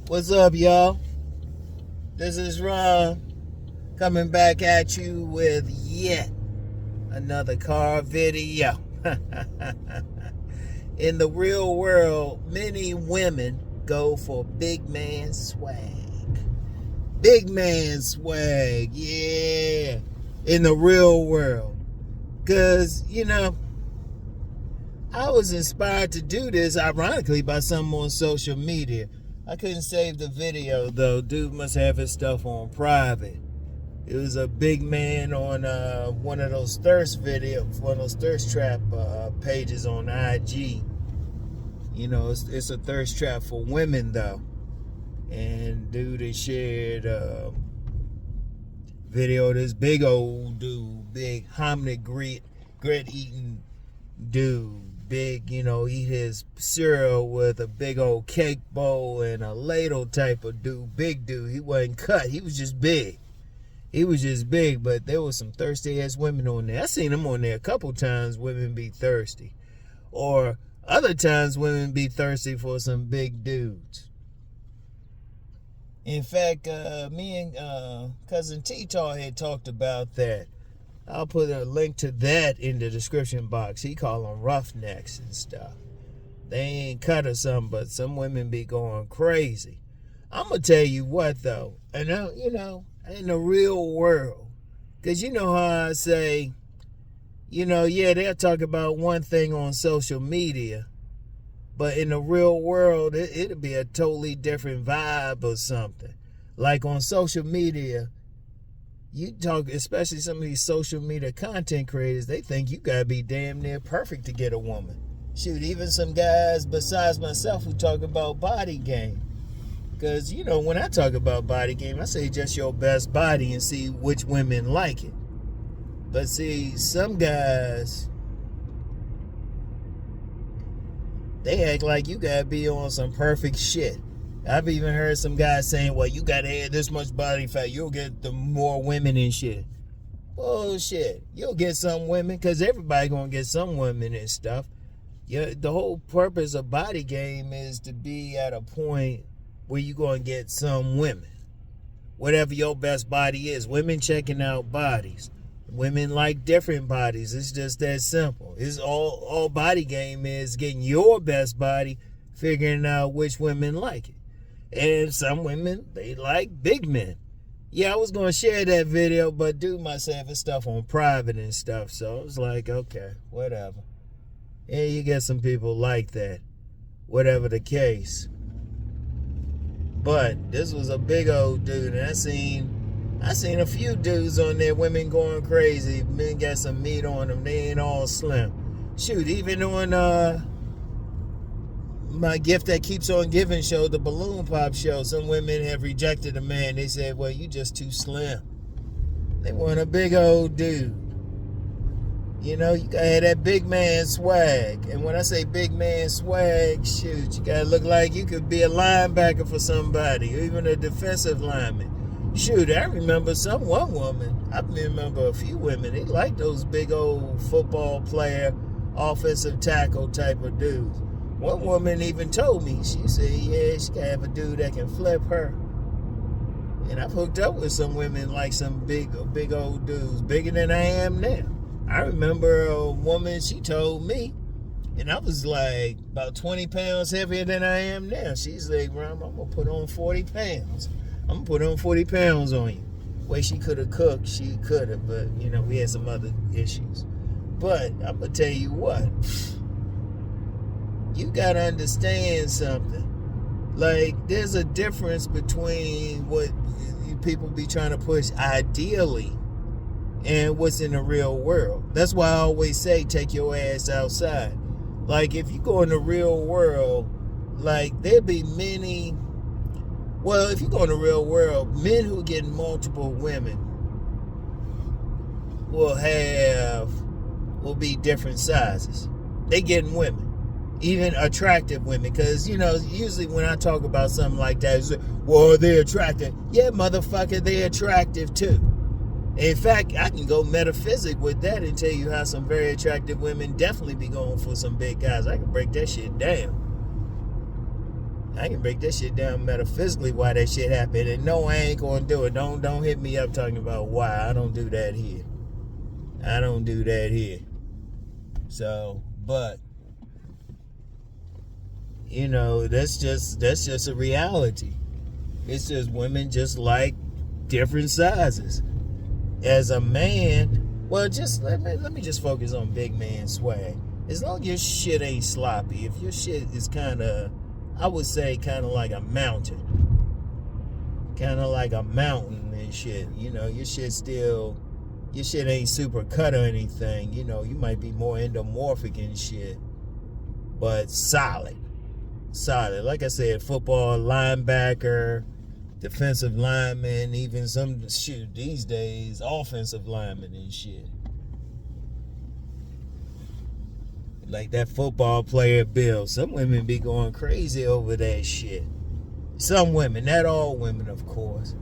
What's up, y'all? This is Ron coming back at you with yet another car video. In the real world, many women go for big man swag. Big man swag, yeah. In the real world. Because, I was inspired to do this, ironically, by someone on social media. I couldn't save the video, though. Dude must have his stuff on private. It was a big man on one of those thirst videos, one of those thirst trap pages on IG. It's a thirst trap for women, though. And dude, they shared a video of this big old dude, big hominid grit eating dude. Big, eat his cereal with a big old cake bowl and a ladle type of dude. Big dude. He wasn't cut. He was just big. But there was some thirsty ass women on there. I seen them on there a couple times. Women be thirsty. Or other times women be thirsty for some big dudes. In fact, me and Cousin T Taw had talked about that. I'll put a link to that in the description box. He call them roughnecks and stuff. They ain't cut or something, but some women be going crazy. I'm going to tell you what, though. And, in the real world, because you know how I say, they'll talk about one thing on social media, but in the real world, it'll be a totally different vibe or something. Like on social media, you talk, especially some of these social media content creators, they think you gotta be damn near perfect to get a woman. Shoot, even some guys besides myself who talk about body game. Because, when I talk about body game, I say just your best body and see which women like it. But see, some guys, they act like you gotta be on some perfect shit. I've even heard some guys saying, well, you gotta have this much body fat, you'll get the more women and shit. Bullshit. You'll get some women, because everybody gonna get some women and stuff. Yeah, the whole purpose of body game is to be at a point where you gonna get some women. Whatever your best body is. Women checking out bodies. Women like different bodies. It's just that simple. It's all body game is getting your best body, figuring out which women like it. And some women, they like big men. Yeah, I was going to share that video, but dude must have his stuff on private and stuff. So I was like, okay, whatever. Yeah, you get some people like that. Whatever the case. But this was a big old dude. And I seen a few dudes on there, women going crazy. Men got some meat on them. They ain't all slim. Shoot, even on my gift that keeps on giving show, the balloon pop show, some women have rejected a man. They said, well, you just too slim. They want a big old dude. You gotta have that big man swag. And when I say big man swag, shoot, you gotta look like you could be a linebacker for somebody, or even a defensive lineman. Shoot, I remember one woman, I remember a few women, they like those big old football player, offensive tackle type of dudes. One woman even told me, she said, yeah, she can have a dude that can flip her. And I've hooked up with some women like some big old dudes, bigger than I am now. I remember a woman, she told me, and I was like about 20 pounds heavier than I am now. She's like, Rom, I'm going to put on 40 pounds. I'm going to put on 40 pounds on you. Way she could have cooked, she could have, but, we had some other issues. But I'm going to tell you what. You got to understand something. Like, there's a difference between what people be trying to push ideally and what's in the real world. That's why I always say, take your ass outside. Like, if you go in the real world, like, there'd be many... Well, if you go in the real world, men who get multiple women will be different sizes. They getting women. Even attractive women, because usually when I talk about something like that, it's like, well, they're attractive. Yeah, motherfucker, they're attractive too. In fact, I can go metaphysic with that and tell you how some very attractive women definitely be going for some big guys. I can break that shit down. I can break this shit down metaphysically why that shit happened. And no, I ain't gonna do it. Don't hit me up talking about why. I don't do that here. I don't do that here. So, but you know, that's just a reality. It's just women just like different sizes. As a man, well, just let me just focus on big man swag. As long as your shit ain't sloppy, if your shit is kind of, I would say, kind of like a mountain. Kind of like a mountain and shit. You know, your shit ain't super cut or anything. You know, you might be more endomorphic and shit. But solid. Solid. Like I said, football, linebacker, defensive lineman, even some shit these days, offensive lineman and shit. Like that football player Bill. Some women be going crazy over that shit. Some women, not all women, of course.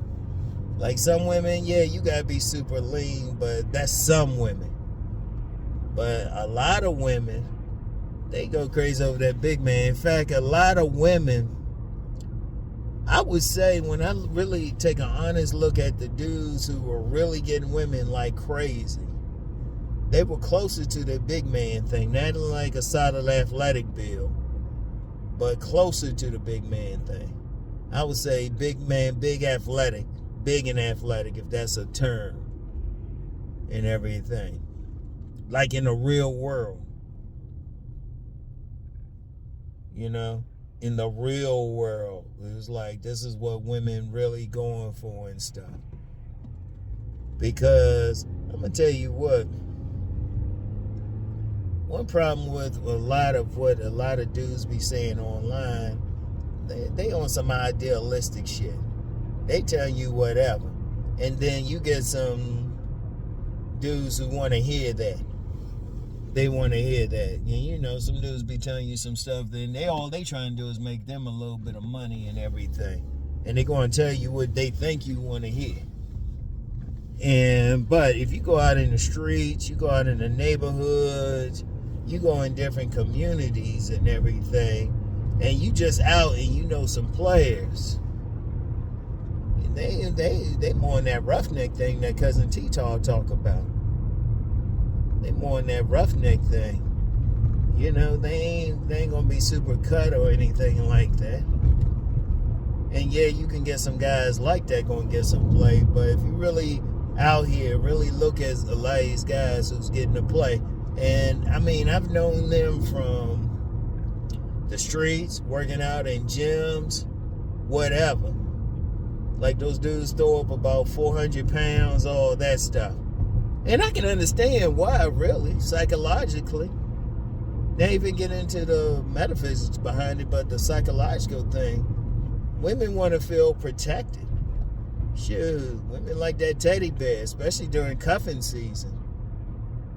Like some women, yeah, you gotta be super lean, but that's some women. But a lot of women, they go crazy over that big man. In fact, a lot of women, I would say, when I really take an honest look at the dudes who were really getting women like crazy, they were closer to the big man thing. Not like a solid athletic build, but closer to the big man thing. I would say big man, big athletic, big and athletic, if that's a term, and everything. Like in the real world. You know? In the real world. It was like, this is what women really going for and stuff. Because, I'm going to tell you what, one problem with a lot of what a lot of dudes be saying online, they on some idealistic shit. They tell you whatever. And then you get some dudes who want to hear that. They want to hear that. And you know, some dudes be telling you some stuff, then all they trying to do is make them a little bit of money and everything. And they going to tell you what they think you want to hear. But if you go out in the streets, you go out in the neighborhoods, you go in different communities and everything, and you just out and you know some players. And they more on that roughneck thing that Cousin T Taw talk about. They more on that roughneck thing. You know, they ain't gonna be super cut or anything like that. And yeah, you can get some guys like that gonna get some play, but if you really out here, really look at a lot of these guys who's getting to play. And I mean, I've known them from the streets, working out in gyms, whatever. Like those dudes throw up about 400 pounds, all that stuff. And I can understand why, really, psychologically. They even get into the metaphysics behind it, but the psychological thing, women want to feel protected. Shoot, women like that teddy bear, especially during cuffing season.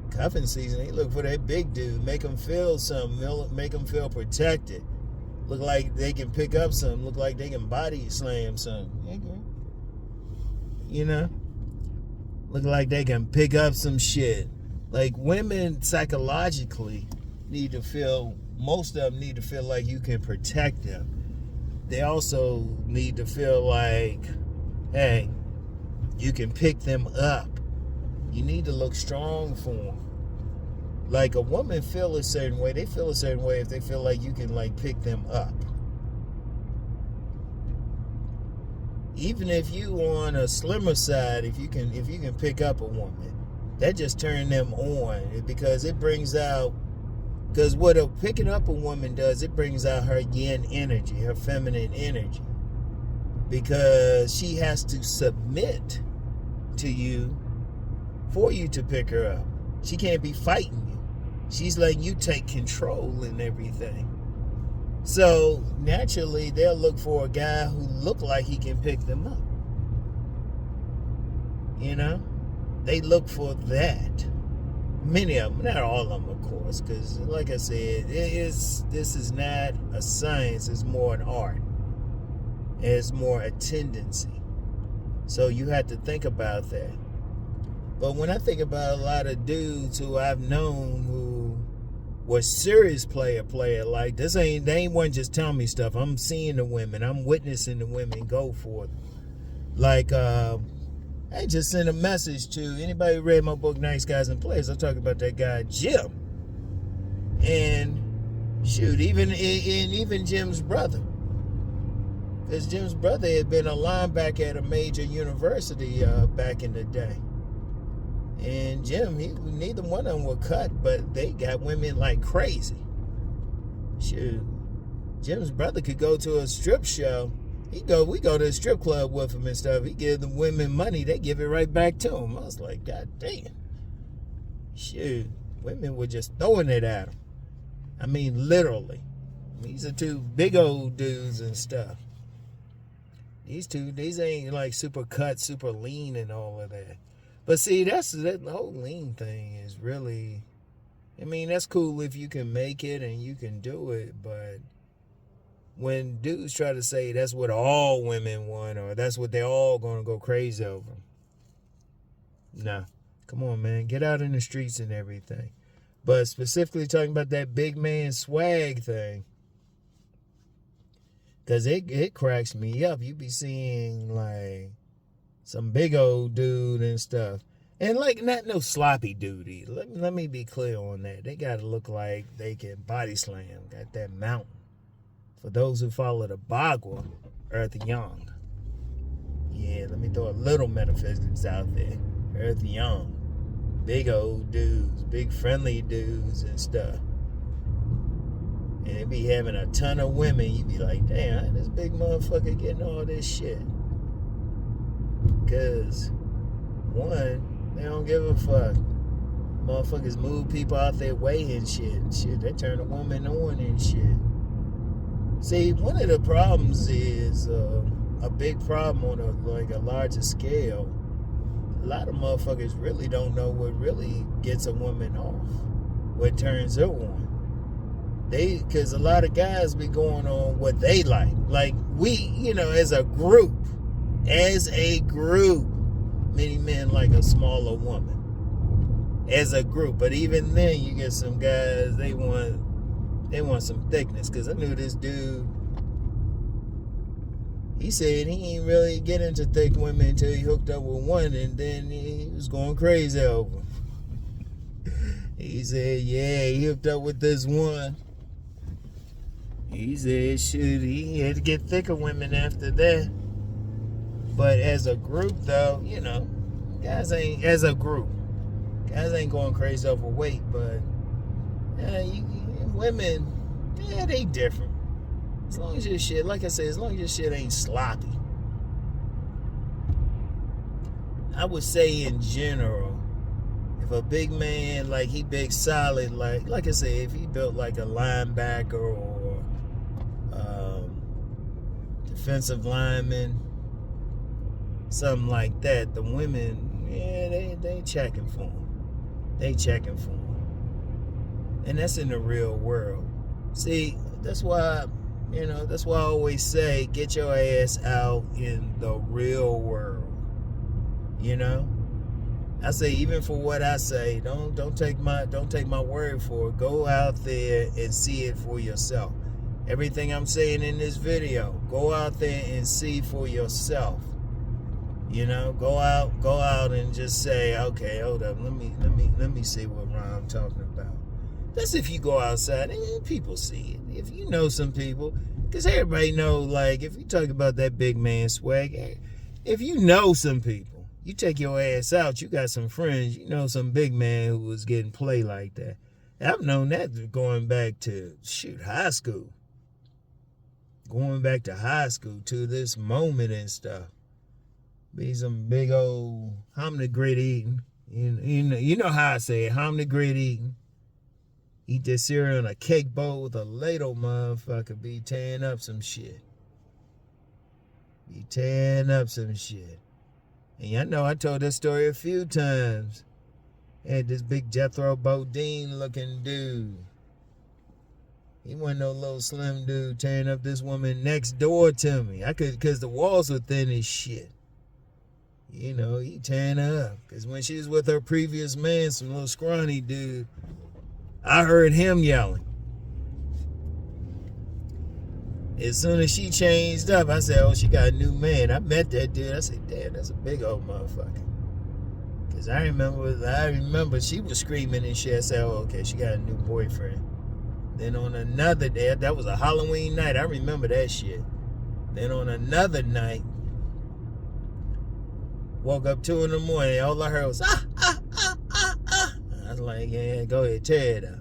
Cuffing season, they look for that big dude, make them feel something, make them feel protected. Look like they can pick up something, look like they can body slam something. You know? Look like they can pick up some shit. Like women psychologically need to feel, most of them need to feel like you can protect them. They also need to feel like, hey, you can pick them up. You need to look strong for them. Like a woman feel a certain way. They feel a certain way if they feel like you can like pick them up. Even if you on a slimmer side, if you can pick up a woman, that just turn them on, because it brings out, because what picking up a woman does, it brings out her yin energy, her feminine energy, because she has to submit to you for you to pick her up. She can't be fighting you. She's letting you take control and everything. So naturally, they'll look for a guy who look like he can pick them up. You know, they look for that. Many of them, not all of them, of course, because like I said, this is not a science. It's more an art. It's more a tendency. So you have to think about that. But when I think about a lot of dudes who I've known who was serious player. Like, they ain't one just tell me stuff. I'm seeing the women. I'm witnessing the women go for it. Like, I just sent a message to anybody who read my book, Nice Guys and Players. I talk about that guy, Jim. And shoot, even Jim's brother. Because Jim's brother had been a linebacker at a major university back in the day. And Jim, neither one of them were cut, but they got women like crazy. Shoot, Jim's brother could go to a strip show. We go to a strip club with him and stuff. He give the women money, they give it right back to him. I was like, God damn. Shoot, women were just throwing it at him. I mean, literally. These are two big old dudes and stuff. These ain't like super cut, super lean and all of that. But see, that whole lean thing is really, I mean, that's cool if you can make it and you can do it, but when dudes try to say that's what all women want or that's what they're all going to go crazy over, nah, come on, man, get out in the streets and everything. But specifically talking about that big man swag thing, because it cracks me up. You be seeing like some big old dude and stuff. And like not no sloppy duty. Let me be clear on that. They gotta look like they can body slam. Got that mountain. For those who follow the Bagua, Earth Young. Yeah, let me throw a little metaphysics out there. Earth Young. Big old dudes, big friendly dudes and stuff. And they be having a ton of women. You be like, damn, how this big motherfucker getting all this shit? Because, one, they don't give a fuck. Motherfuckers move people out their way and shit. Shit, they turn a woman on and shit. See, one of the problems is a big problem on a larger scale. A lot of motherfuckers really don't know what really gets a woman off, what turns her on. Because a lot of guys be going on what they like. Like we, as a group, many men like a smaller woman. As a group, but even then, you get some guys they want some thickness. Because I knew this dude. He said he ain't really get into thick women until he hooked up with one, and then he was going crazy over. He said, yeah, he hooked up with this one. He said, shoot, he had to get thicker women after that. But as a group, though, guys ain't, as a group, guys ain't going crazy over weight, but women, they different. As long as your shit, like I said, as long as your shit ain't sloppy. I would say in general, if a big man, like he big solid, like I said, if he built like a linebacker or defensive lineman, something like that, the women, they checking for him. They checking for him. And that's in the real world. See, that's why I always say, get your ass out in the real world. I say, even for what I say, don't take my word for it. Go out there and see it for yourself. Everything I'm saying in this video, go out there and see for yourself. Go out and just say, okay, hold up, let me see what I'm talking about. That's if you go outside and people see it. If you know some people, because everybody know, like, if you talk about that big man swag, if you know some people, you take your ass out, you got some friends, some big man who was getting play like that. I've known that going back to, high school. Going back to high school to this moment and stuff. Be some big old hominy grit eating. You know how I say it, hominy grit eating. Eat this cereal in a cake bowl with a ladle, motherfucker. Be tearing up some shit. And y'all know I told this story a few times. I had this big Jethro Bodine looking dude. He wasn't no little slim dude tearing up this woman next door to me. Because the walls were thin as shit. He tearing her up. Because when she was with her previous man, some little scrawny dude, I heard him yelling. As soon as she changed up, I said, oh, she got a new man. I met that dude. I said, damn, that's a big old motherfucker. Because I remember she was screaming and shit. I said, oh, okay, she got a new boyfriend. Then on another day, that was a Halloween night. I remember that shit. Then on another night, woke up 2 in the morning. All I heard was, ah, ah, ah, ah, ah. I was like, yeah, go ahead, tear it up.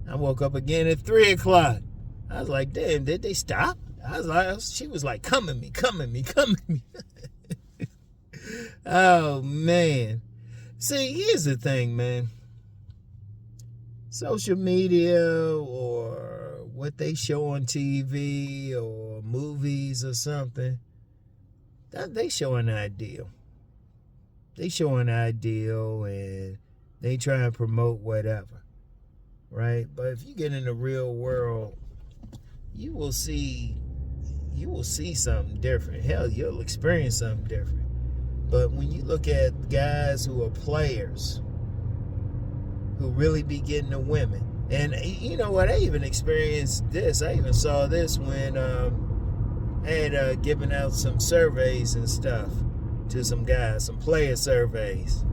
I woke up again at 3 o'clock. I was like, damn, did they stop? I was like, she was like, come at me. Oh, man. See, here's the thing, man. Social media or what they show on TV or movies or something, they show an ideal. They show an ideal and they try and promote whatever, right? But if you get in the real world, you will see something different. Hell, you'll experience something different. But when you look at guys who are players, who really be getting the women, and you know what? I even experienced this. I even saw this when I had given out some surveys and stuff to some guys, some player surveys.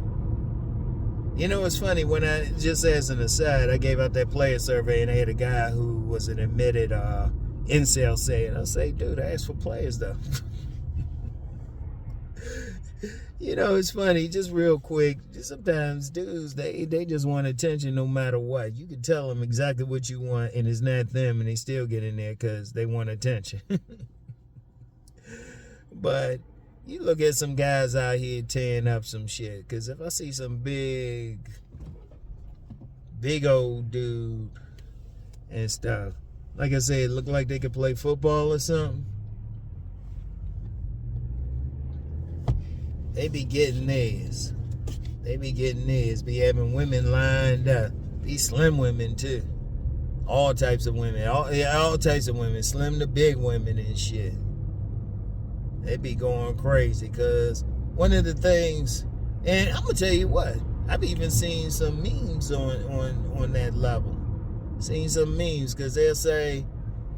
You know, it's funny, when I, just as an aside, I gave out that player survey and I had a guy who was an admitted incel saying, I say, dude, I asked for players though. You know, it's funny, just real quick, sometimes dudes, they just want attention no matter what. You can tell them exactly what you want and it's not them and they still get in there because they want attention. But you look at some guys out here tearing up some shit, because if I see some big old dude and stuff, like I said, look like they could play football or something, they be getting theirs. Be having women lined up. Be slim women too. All types of women. All types of women. Slim to big women and shit. They be going crazy, because one of the things, and I'm gonna tell you what, I've even seen some memes on that level. Seen some memes, because they'll say,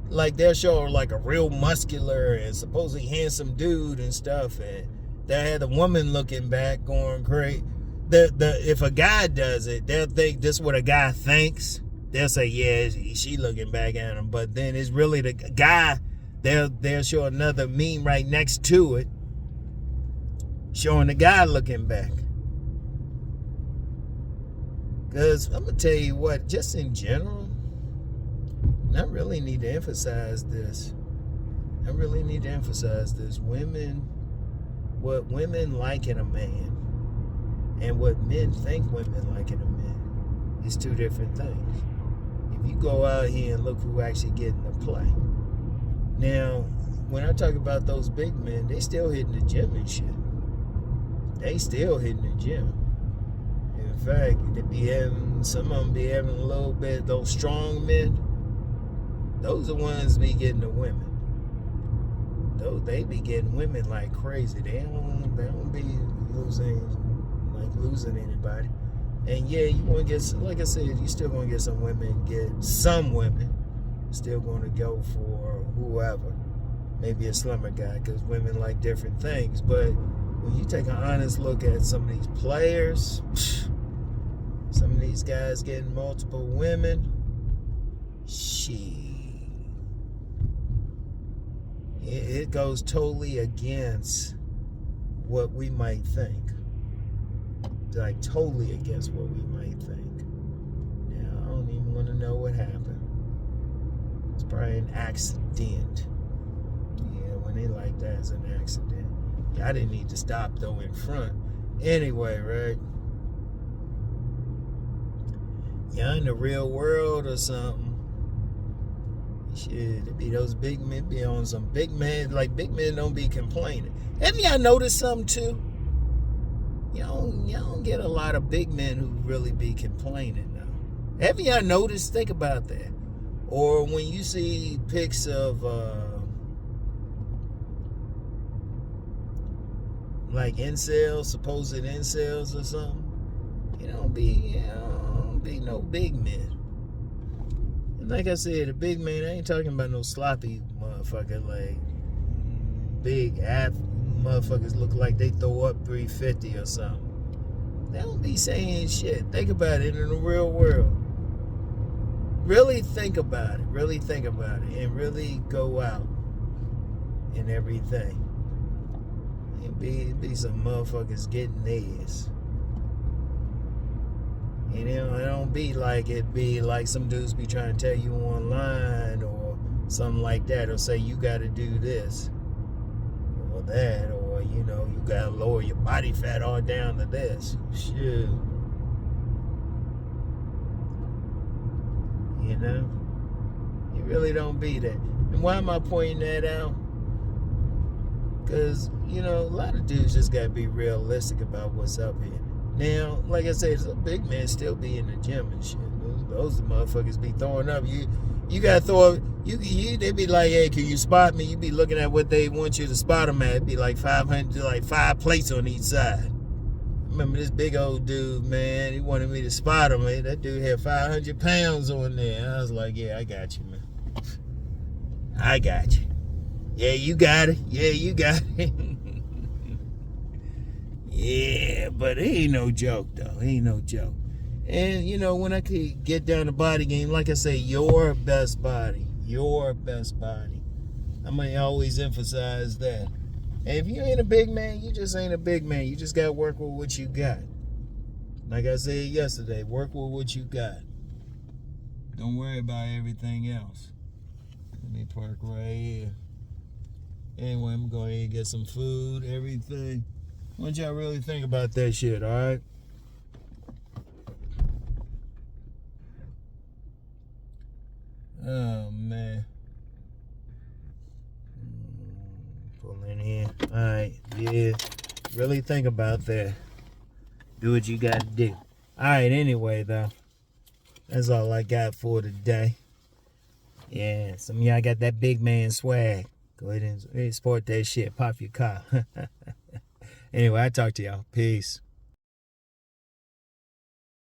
like, they'll show like a real muscular and supposedly handsome dude and stuff, and they'll have the woman looking back going crazy. If a guy does it, they'll think this is what a guy thinks. They'll say, yeah, she looking back at him, but then it's really the guy. They'll show another meme right next to it, showing the guy looking back. Because I'm going to tell you what, just in general, I really need to emphasize this. Women, what women like in a man and what men think women like in a man is two different things. If you go out here and look who actually get in the play. Now, when I talk about those big men, they still hitting the gym and shit. They still hitting the gym. In fact, some of them be having a little bit, those strong men, those are the ones be getting the women. They be getting women like crazy. They don't be losing anybody. And yeah, you want to get, like I said, you still going to get some women still going to go for whoever. Maybe a slimmer guy, because women like different things. But when you take an honest look at some of these players, some of these guys getting multiple women, it goes totally against what we might think. Like, totally against what we might think. Now, I don't even want to know what happened. It's probably an accident. Yeah, when they like that, it's an accident. I didn't need to stop though in front. Anyway, right? Y'all in the real world or something. Shit, it be those big men be on some big men. Like, big men don't be complaining. Have y'all noticed something too? Y'all don't get a lot of big men who really be complaining now. Have y'all noticed? Think about that. Or when you see pics of like incels, supposed incels or something, you don't don't be no big man. And like I said, a big man, I ain't talking about no sloppy motherfucker like big app motherfuckers look like they throw up 350 or something. They don't be saying shit. Think about it in the real world. Really think about it. Really think about it. And really go out and everything. And be some motherfuckers getting theirs. And it don't be like it be like some dudes be trying to tell you online or something like that, or say you got to do this or that, or you know, you got to lower your body fat all down to this. Shoot. You know? You really don't be that. And why am I pointing that out? Because, you know, a lot of dudes just got to be realistic about what's up here. Now, like I said, a big man still be in the gym and shit. Those motherfuckers be throwing up. You gotta throw up. They be like, hey, can you spot me? You be looking at what they want you to spot them at. It'd be like 500, like 5 plates on each side. Remember this big old dude, man? He wanted me to spot him. Man. That dude had 500 pounds on there. I was like, yeah, I got you, man. I got you. Yeah, you got it. Yeah, you got it. Yeah, but it ain't no joke, though. It ain't no joke. And, you know, when I could get down the body game, like I say, your best body. Your best body. I'm going to always emphasize that. And if you ain't a big man, you just ain't a big man. You just got to work with what you got. Like I said yesterday, work with what you got. Don't worry about everything else. Let me park right here. Anyway, I'm going to get some food, everything. I want y'all really think about that shit, all right? Oh, man. Pull in here. All right, yeah. Really think about that. Do what you got to do. All right, anyway, though. That's all I got for today. Yeah, some of y'all got that big man swag. Go ahead and sport that shit. Pop your car. Anyway, I talk to y'all. Peace.